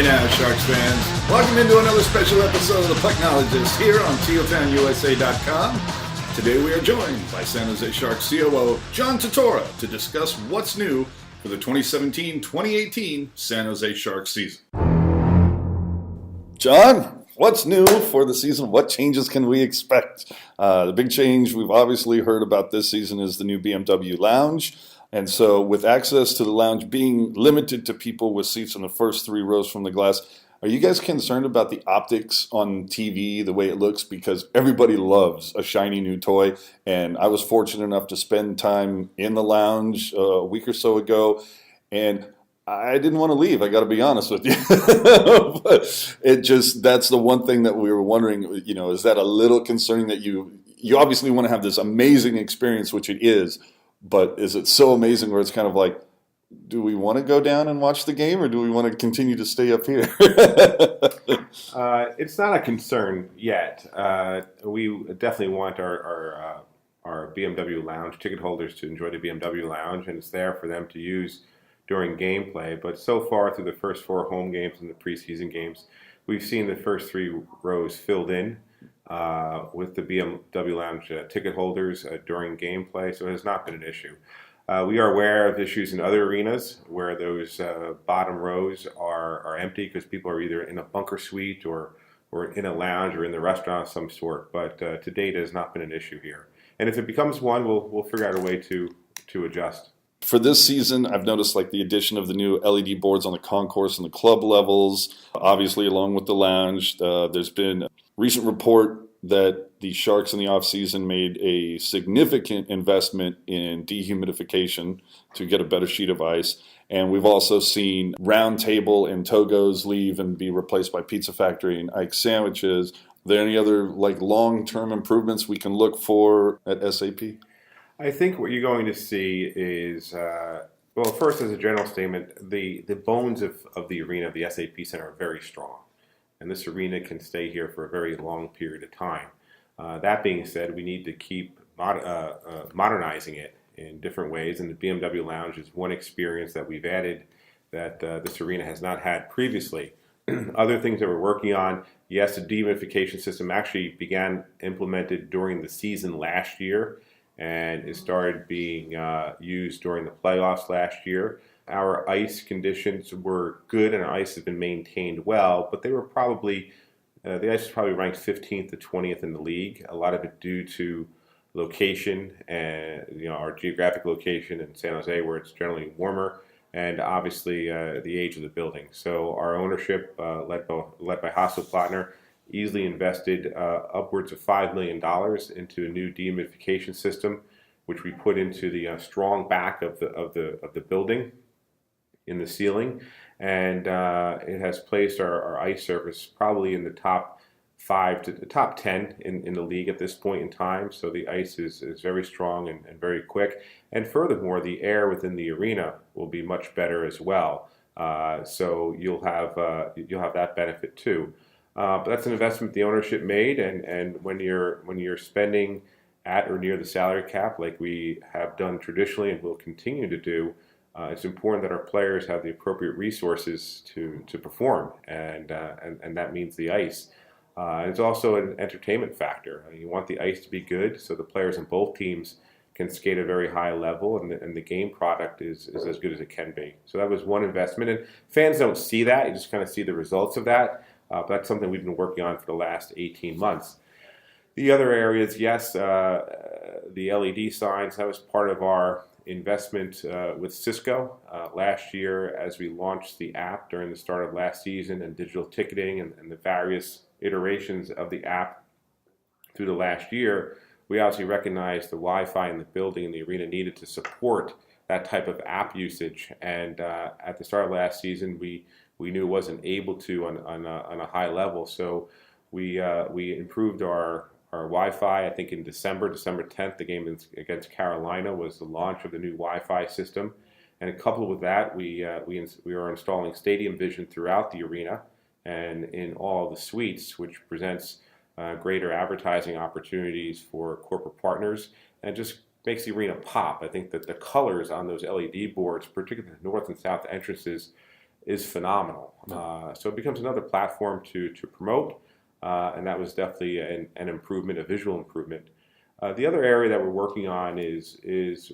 Hey now, Sharks fans. Welcome into another special episode of the Pucknologists here on Teal Town USA.com. Today we are joined by San Jose Sharks COO John Tortora to discuss what's new for the 2017-2018 San Jose Sharks season. John, what's new for the season? What changes can we expect? The big change we've obviously heard about this season is the new BMW Lounge. And so with access to the lounge being limited to people with seats in the first three rows from the glass, are you guys concerned about the optics on TV, the way it looks? Because everybody loves a shiny new toy. And I was fortunate enough to spend time in the lounge a week or so ago. And I didn't want to leave, I got to be honest with you. But that's the one thing that we were wondering, is that a little concerning that you obviously want to have this amazing experience, which it is. But is it so amazing where it's kind of like, do we want to go down and watch the game, or do we want to continue to stay up here? It's not a concern yet. We definitely want our BMW Lounge ticket holders to enjoy the BMW Lounge, and it's there for them to use during gameplay. But so far, through the first four home games and the preseason games, we've seen the first three rows filled in with the BMW Lounge ticket holders during gameplay, so it has not been an issue. We are aware of issues in other arenas where those bottom rows are empty because people are either in a bunker suite or in a lounge or in the restaurant of some sort, but to date it has not been an issue here. And if it becomes one, we'll figure out a way to adjust. For this season, I've noticed the addition of the new LED boards on the concourse and the club levels, obviously along with the lounge. There's been a recent report that the Sharks in the offseason made a significant investment in dehumidification to get a better sheet of ice. And we've also seen Round Table and Togo's leave and be replaced by Pizza Factory and Ike's Sandwiches. Are there any other long-term improvements we can look for at SAP? I think what you're going to see is, first as a general statement, the bones of the arena, of the SAP Center, are very strong. And this arena can stay here for a very long period of time. That being said, we need to keep modernizing it in different ways, and the BMW Lounge is one experience that we've added that this arena has not had previously. Other things that we're working on, yes, the dehumidification system actually began implemented during the season last year, and it started being used during the playoffs last year. Our ice conditions were good, and our ice has been maintained well, but they were probably, the ice was probably ranked 15th to 20th in the league. A lot of it due to location and our geographic location in San Jose, where it's generally warmer, and obviously the age of the building. So our ownership, led by Hasselplattner, easily invested upwards of $5 million into a new dehumidification system, which we put into the strong back of the building in the ceiling, and it has placed our ice surface probably in the top 5 to the top 10 in the league at this point in time. So the ice is very strong and very quick, and furthermore, the air within the arena will be much better as well. So you'll have that benefit too. But that's an investment the ownership made, and when you're spending at or near the salary cap like we have done traditionally and will continue to do, it's important that our players have the appropriate resources to perform, and that means the ice. It's also an entertainment factor. You want the ice to be good so the players on both teams can skate at a very high level, and the game product is as good as it can be. So that was one investment, and fans don't see that. You just kind of see the results of that. But that's something we've been working on for the last 18 months. The other areas, yes, the LED signs, that was part of our investment with Cisco last year as we launched the app during the start of last season, and digital ticketing and the various iterations of the app through the last year. We obviously recognized the Wi-Fi in the building and the arena needed to support that type of app usage, and at the start of last season we knew it wasn't able to on a high level, so we improved our Wi-Fi. I think in December 10th, the game against Carolina was the launch of the new Wi-Fi system, and coupled with that, we are installing Stadium Vision throughout the arena and in all the suites, which presents greater advertising opportunities for corporate partners and just makes the arena pop. I think that the colors on those LED boards, particularly the north and south entrances, is phenomenal. So it becomes another platform to promote, and that was definitely an improvement, a visual improvement. The other area that we're working on is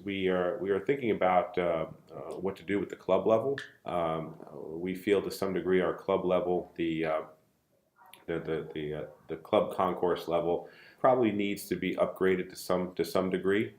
we are thinking about what to do with the club level. We feel to some degree our club level, the club concourse level, probably needs to be upgraded to some degree.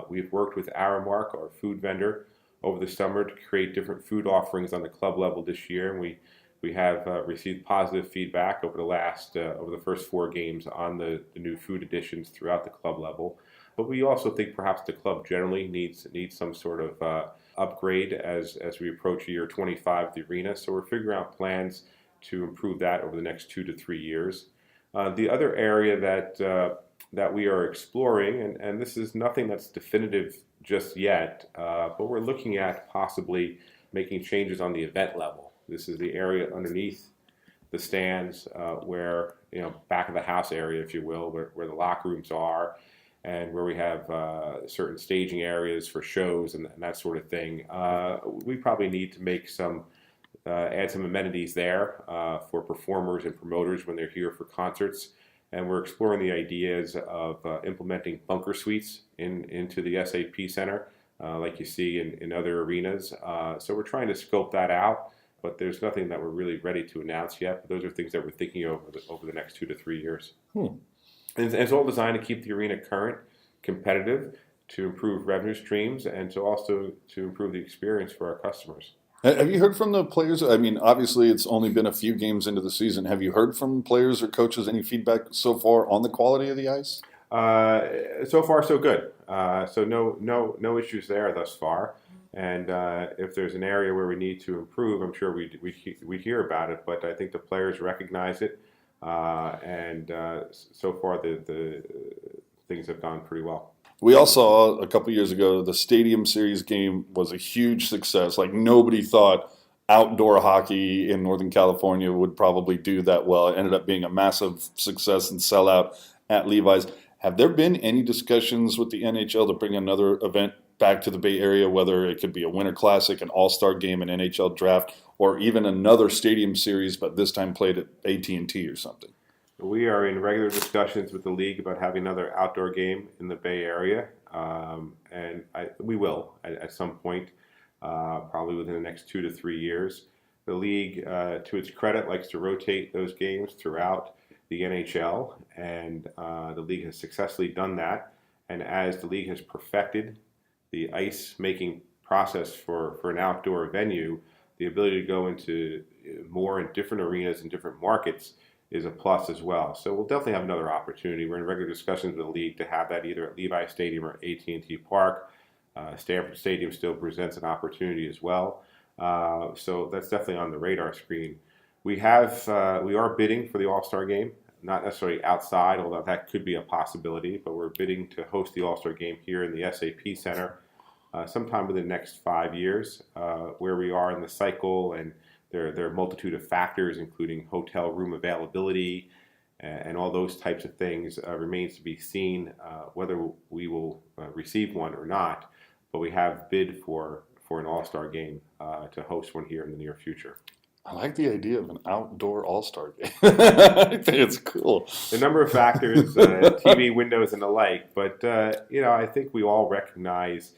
We've worked with Aramark, our food vendor, over the summer to create different food offerings on the club level this year, and we have received positive feedback over the first 4 games on the new food additions throughout the club level. But we also think perhaps the club generally needs some sort of upgrade as we approach year 25 of the arena. So we're figuring out plans to improve that over the next 2 to 3 years. The other area that we are exploring, and this is nothing that's definitive just yet, but we're looking at possibly making changes on the event level. This is the area underneath the stands where, back of the house area, if you will, where the locker rooms are, and where we have certain staging areas for shows and that sort of thing. We probably need to add some amenities there for performers and promoters when they're here for concerts. And we're exploring the ideas of implementing bunker suites into the SAP Center, like you see in other arenas. So we're trying to scope that out, but there's nothing that we're really ready to announce yet. But those are things that we're thinking over the next 2 to 3 years. And it's all designed to keep the arena current, competitive, to improve revenue streams, and to improve the experience for our customers. Have you heard from the players? I mean, obviously, it's only been a few games into the season. Have you heard from players or coaches any feedback so far on the quality of the ice? So far, so good. So no issues there thus far. And if there's an area where we need to improve, I'm sure we hear about it. But I think the players recognize it, and so far the things have gone pretty well. We all saw a couple years ago the Stadium Series game was a huge success. Like, nobody thought outdoor hockey in Northern California would probably do that well. It ended up being a massive success and sellout at Levi's. Have there been any discussions with the NHL to bring another event back to the Bay Area, whether it could be a Winter Classic, an All-Star game, an NHL draft, or even another Stadium Series, but this time played at AT&T or something? We are in regular discussions with the league about having another outdoor game in the Bay Area, and we will at some point, probably within the next 2 to 3 years. The league, to its credit, likes to rotate those games throughout the NHL, and the league has successfully done that. And as the league has perfected the ice-making process for an outdoor venue, the ability to go into more and different arenas and different markets is a plus as well. So we'll definitely have another opportunity. We're in regular discussions with the league to have that either at Levi Stadium or AT&T Park. Stanford Stadium still presents an opportunity as well. So that's definitely on the radar screen. We are bidding for the All-Star game, not necessarily outside, although that could be a possibility, but we're bidding to host the All-Star game here in the SAP Center sometime within the next 5 years. Where we are in the cycle, and there are a multitude of factors, including hotel room availability and all those types of things, remains to be seen whether we will receive one or not. But we have bid for an All-Star game to host one here in the near future. I like the idea of an outdoor All-Star game. I think it's cool. A number of factors, TV windows and the like, but I think we all recognize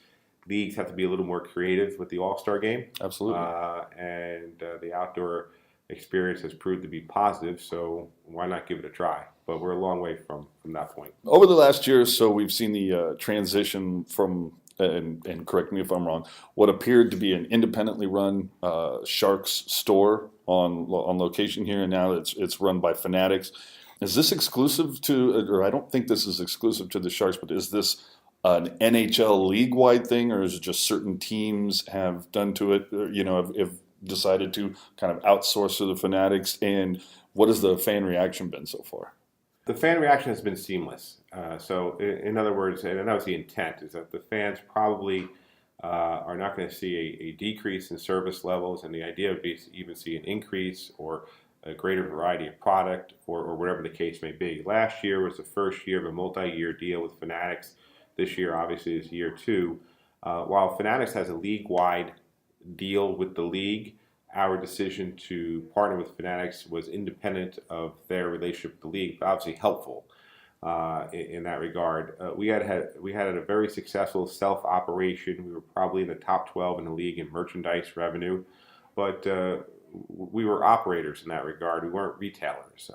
leagues have to be a little more creative with the All-Star game. Absolutely. And the outdoor experience has proved to be positive, so why not give it a try? But we're a long way from that point. Over the last year or so, we've seen the transition from, and correct me if I'm wrong, what appeared to be an independently run Sharks store on location here, and now it's run by Fanatics. Is this exclusive to, or I don't think this is exclusive to the Sharks, but is this an NHL league-wide thing, or is it just certain teams have done to it, have decided to kind of outsource to the Fanatics? And what has the fan reaction been so far? The fan reaction has been seamless. So in other words, and that was the intent, is that the fans probably are not going to see a decrease in service levels, and the idea would be to even see an increase or a greater variety of product or whatever the case may be. Last year was the first year of a multi-year deal with Fanatics. This year, obviously, is year 2. While Fanatics has a league-wide deal with the league, our decision to partner with Fanatics was independent of their relationship with the league, but obviously helpful in that regard. We had a very successful self operation. We were probably in the top 12 in the league in merchandise revenue, but we were operators in that regard. We weren't retailers.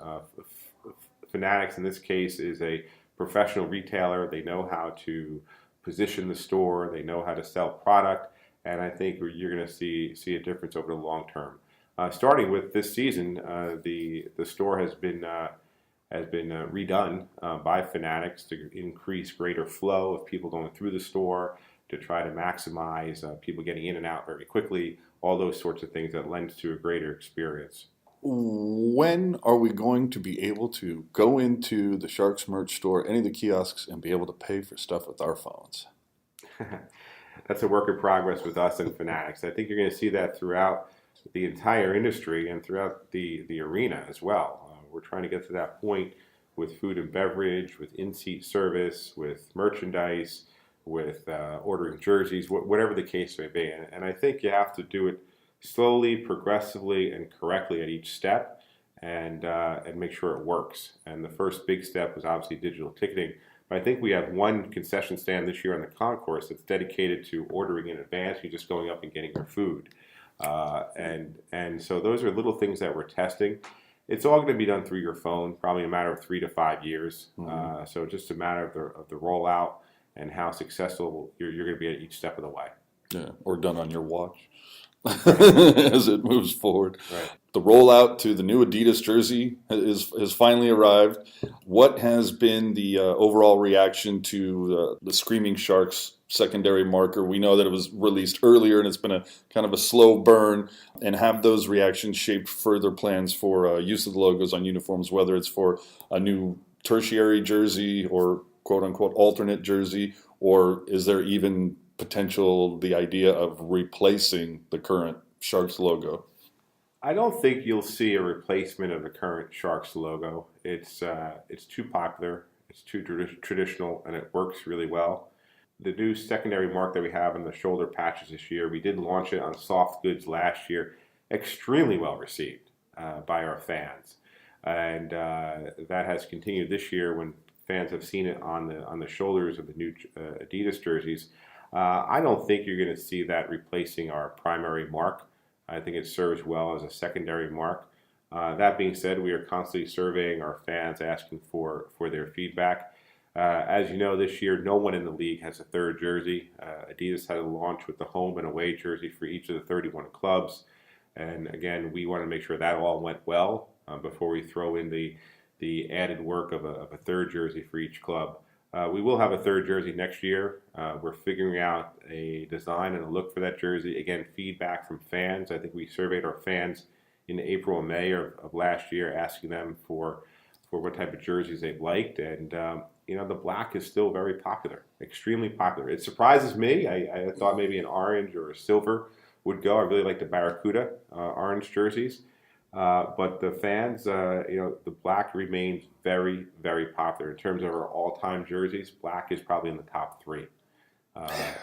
Fanatics in this case is a professional retailer. They know how to position the store. They know how to sell product, and I think you're going to see a difference over the long term. Starting with this season, the store has been redone by Fanatics to increase greater flow of people going through the store, to try to maximize people getting in and out very quickly, all those sorts of things that lends to a greater experience. When are we going to be able to go into the Sharks merch store, any of the kiosks, and be able to pay for stuff with our phones? That's a work in progress with us and Fanatics. I think you're going to see that throughout the entire industry and throughout the arena as well. We're trying to get to that point with food and beverage, with in-seat service, with merchandise, with ordering jerseys, whatever the case may be. And I think you have to do it slowly, progressively, and correctly at each step, and make sure it works. And the first big step was obviously digital ticketing. But I think we have one concession stand this year on the concourse that's dedicated to ordering in advance. You're just going up and getting your food. And so those are little things that we're testing. It's all going to be done through your phone, probably a matter of 3 to 5 years. Mm-hmm. So just a matter of the rollout and how successful you're going to be at each step of the way. Yeah, or done on your watch as it moves forward. Right. The rollout to the new Adidas jersey has finally arrived. What has been the overall reaction to the Screaming Sharks secondary marker? We know that it was released earlier and it's been a kind of a slow burn. And have those reactions shaped further plans for use of the logos on uniforms, whether it's for a new tertiary jersey or quote-unquote alternate jersey, or is there even potential the idea of replacing the current Sharks logo? I don't think you'll see a replacement of the current Sharks logo. It's too popular, it's too traditional, and it works really well. The new secondary mark that we have on the shoulder patches this year, we did launch it on soft goods last year, extremely well received by our fans, and that has continued this year when fans have seen it on the shoulders of the new Adidas jerseys. I don't think you're going to see that replacing our primary mark. I think it serves well as a secondary mark. That being said, we are constantly surveying our fans, asking for their feedback. As you know, this year, no one in the league has a third jersey. Adidas had a launch with the home and away jersey for each of the 31 clubs. And again, we want to make sure that all went well before we throw in the added work of a third jersey for each club. We will have a third jersey next year. We're figuring out a design and a look for that jersey. Again, feedback from fans. I think we surveyed our fans in April and May of last year, asking them for what type of jerseys they liked. And, the black is still very popular, extremely popular. It surprises me. I thought maybe an orange or a silver would go. I really like the Barracuda orange jerseys. But the fans, the black remains very, very popular. In terms of our all-time jerseys, black is probably in the top 3.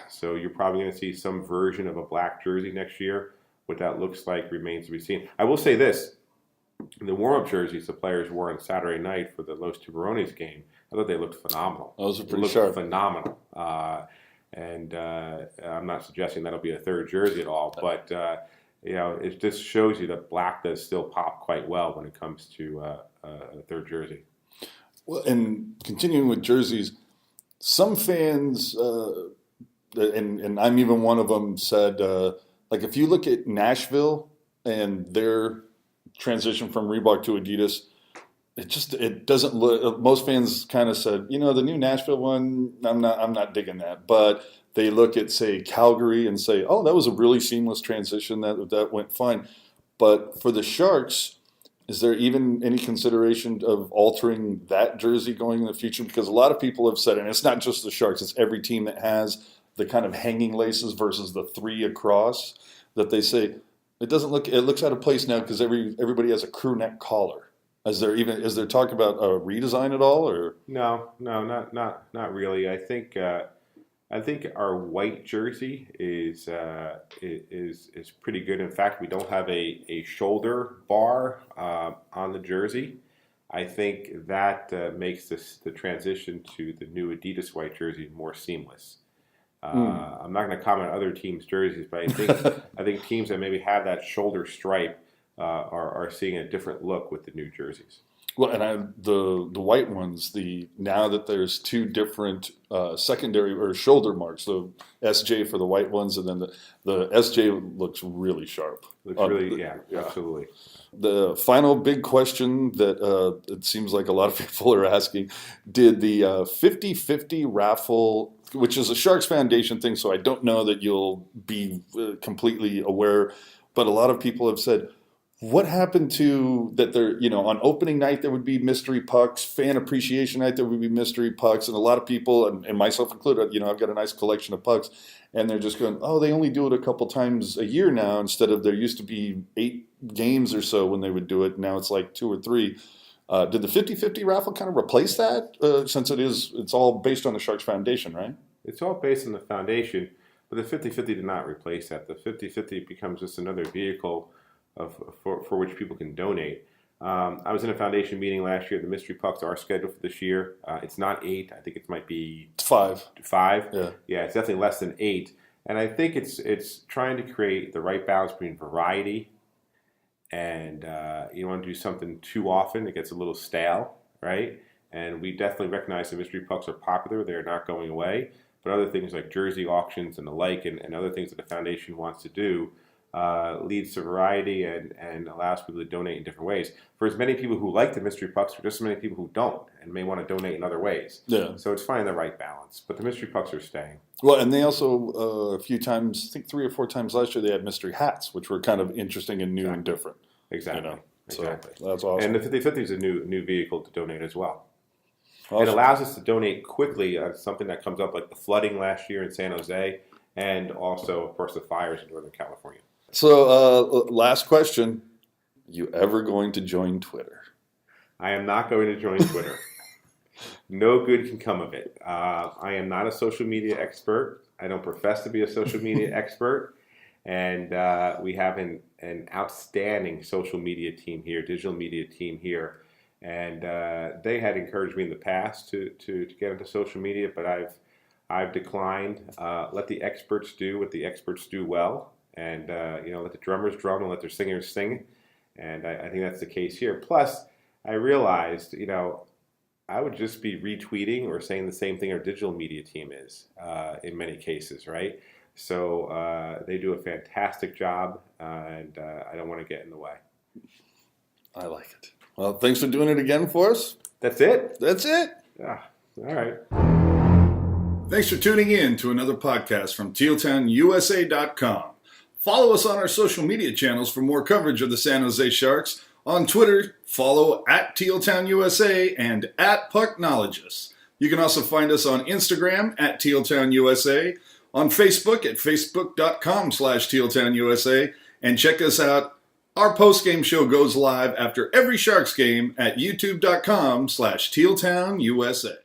So you're probably going to see some version of a black jersey next year. What that looks like remains to be seen. I will say this. The warm-up jerseys the players wore on Saturday night for the Los Tiburones game, I thought they looked phenomenal. Those are pretty sharp. Phenomenal. And I'm not suggesting that'll be a third jersey at all, but it just shows you that black does still pop quite well when it comes to a third jersey. Well, and continuing with jerseys, some fans, and I'm even one of them, said, if you look at Nashville and their transition from Reebok to Adidas, it doesn't look. Most fans kind of said, the new Nashville one, I'm not digging that, but they look at, say, Calgary and say, oh, that was a really seamless transition. That went fine. But for the Sharks, is there even any consideration of altering that jersey going in the future? Because a lot of people have said, and it's not just the Sharks, it's every team that has the kind of hanging laces versus the 3 across, that they say it looks out of place now because everybody has a crew neck collar. Is there talk about a redesign at all, or no, not really. I think I think our white jersey is pretty good. In fact, we don't have a shoulder bar on the jersey. I think that makes the transition to the new Adidas white jersey more seamless. I'm not going to comment on other teams' jerseys, but I think teams that maybe have that shoulder stripe are seeing a different look with the new jerseys. Well, and the white ones, now that there's two different secondary or shoulder marks, the SJ for the white ones, and then the SJ looks really sharp. Looks really, absolutely. The final big question that it seems like a lot of people are asking, did the 50-50 raffle, which is a Sharks Foundation thing, so I don't know that you'll be completely aware, but a lot of people have said, what happened to that there, on opening night there would be mystery pucks, fan appreciation night there would be mystery pucks, and a lot of people, and myself included, I've got a nice collection of pucks, and they're just going, oh, they only do it a couple times a year now instead of there used to be 8 games or so when they would do it. Now it's like 2 or 3. Did the 50-50 raffle kind of replace that since it's all based on the Sharks Foundation, right? It's all based on the foundation, but the 50-50 did not replace that. The 50-50 becomes just another vehicle for which people can donate. I was in a foundation meeting last year. The mystery pucks are scheduled for this year. It's not 8. I think it might be 5. 5. Yeah, it's definitely less than 8. And I think it's trying to create the right balance between variety and you don't want to do something too often. It gets a little stale, right? And we definitely recognize the mystery pucks are popular. They're not going away. But other things like jersey auctions and the like, and other things that the foundation wants to do, leads to variety and allows people to donate in different ways. For as many people who like the mystery pucks, for just as many people who don't and may want to donate in other ways. Yeah. So it's finding the right balance. But the mystery pucks are staying. Well, and they also, a few times, I think 3 or 4 times last year, they had mystery hats, which were kind of interesting and new and different. Exactly. Exactly. So that's awesome. And the 50-50 is a new vehicle to donate as well. Awesome. It allows us to donate quickly on something that comes up like the flooding last year in San Jose and also, of course, the fires in Northern California. So, last question. You ever going to join Twitter? I am not going to join Twitter. No good can come of it. I am not a social media expert. I don't profess to be a social media expert. And we have an outstanding social media team here, digital media team here. And they had encouraged me in the past to get into social media, but I've declined. Let the experts do what the experts do well. And, let the drummers drum and let their singers sing. And I think that's the case here. Plus, I realized, I would just be retweeting or saying the same thing our digital media team is in many cases, right? So they do a fantastic job, and I don't want to get in the way. I like it. Well, thanks for doing it again for us. That's it? That's it. All right. Thanks for tuning in to another podcast from TealTownUSA.com. Follow us on our social media channels for more coverage of the San Jose Sharks. On Twitter, follow at Teal Town USA and at Pucknologists. You can also find us on Instagram at Teal Town USA, on Facebook at facebook.com/TealTownUSA, and check us out. Our post-game show goes live after every Sharks game at youtube.com/TealTownUSA.